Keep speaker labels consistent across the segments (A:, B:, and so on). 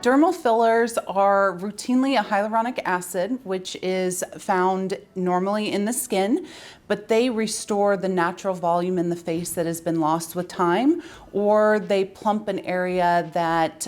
A: Dermal fillers are routinely a hyaluronic acid, which is found normally in the skin, but they restore the natural volume in the face that has been lost with time, or they plump an area that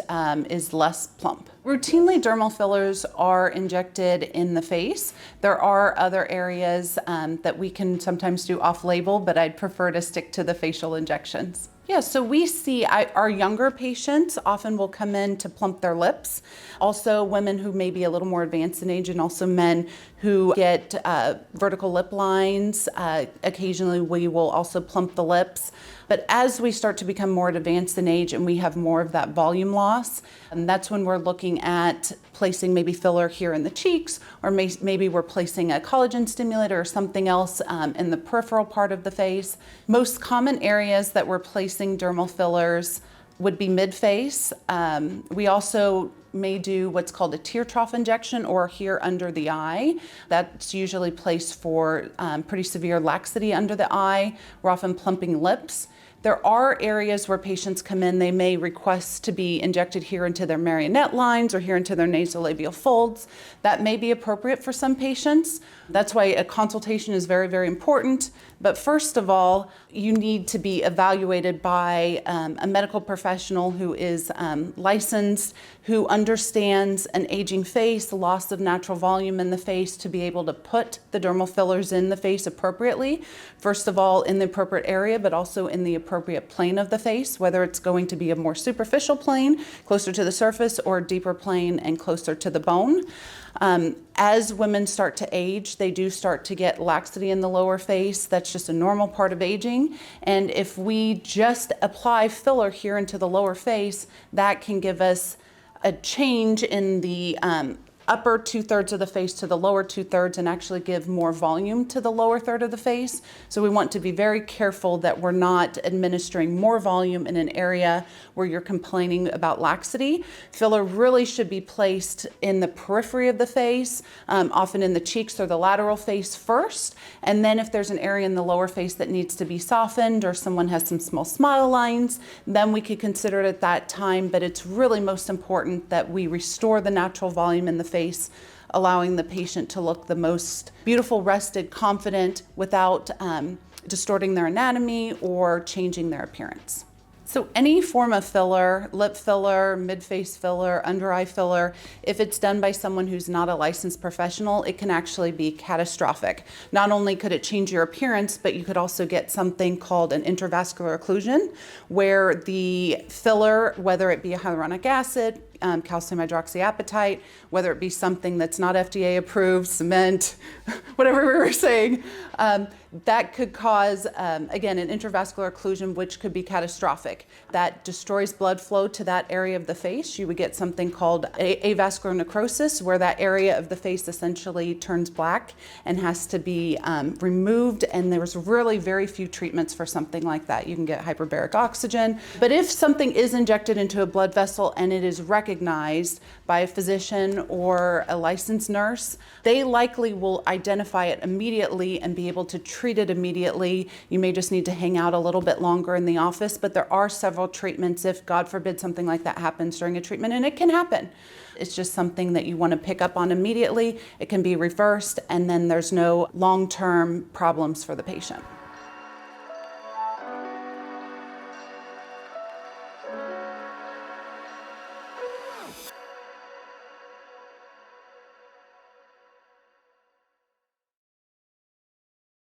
A: is less plump. Routinely, dermal fillers are injected in the face. There are other areas that we can sometimes do off-label, but I'd prefer to stick to the facial injections. Yeah, so we see our younger patients often will come in to plump their lips. Also women who may be a little more advanced in age, and also men who get vertical lip lines. Occasionally we will also plump the lips. But as we start to become more advanced in age and we have more of that volume loss, and that's when we're looking at placing maybe filler here in the cheeks, or maybe we're placing a collagen stimulator or something else in the peripheral part of the face. Most common areas that we're placing dermal fillers would be mid-face. We also may do what's called a tear trough injection, or here under the eye. That's usually placed for pretty severe laxity under the eye. We're often plumping lips. There are areas where patients come in, they may request to be injected here into their marionette lines or here into their nasolabial folds. That may be appropriate for some patients. That's why a consultation is very, very important. But first of all, you need to be evaluated by a medical professional who is licensed, who understands an aging face, loss of natural volume in the face, to be able to put the dermal fillers in the face appropriately. First of all, in the appropriate area, but also in the appropriate plane of the face, whether it's going to be a more superficial plane, closer to the surface, or a deeper plane and closer to the bone. As women start to age, they do start to get laxity in the lower face. That's just a normal part of aging. And if we just apply filler here into the lower face, that can give us a change in the upper 2/3 of the face to the lower 2/3, and actually give more volume to the lower third of the face. So we want to be very careful that we're not administering more volume in an area where you're complaining about laxity. Filler really should be placed in the periphery of the face, often in the cheeks or the lateral face first. And then if there's an area in the lower face that needs to be softened, or someone has some small smile lines, then we could consider it at that time. But it's really most important that we restore the natural volume in the face, allowing the patient to look the most beautiful, rested, confident, without distorting their anatomy or changing their appearance. So any form of filler, lip filler, mid-face filler, under-eye filler, if it's done by someone who's not a licensed professional, it can actually be catastrophic. Not only could it change your appearance, but you could also get something called an intravascular occlusion, where the filler, whether it be a hyaluronic acid, calcium hydroxyapatite, whether it be something that's not FDA approved, cement, whatever we were saying, that could cause, again, an intravascular occlusion, which could be catastrophic. That destroys blood flow to that area of the face. You would get something called avascular necrosis, where that area of the face essentially turns black and has to be removed. And there's really very few treatments for something like that. You can get hyperbaric oxygen. But if something is injected into a blood vessel and it is recognized by a physician or a licensed nurse, they likely will identify it immediately and be able to treat it immediately. You may just need to hang out a little bit longer in the office, but there are several treatments if, God forbid, something like that happens during a treatment, and it can happen. It's just something that you want to pick up on immediately. It can be reversed, and then there's no long-term problems for the patient.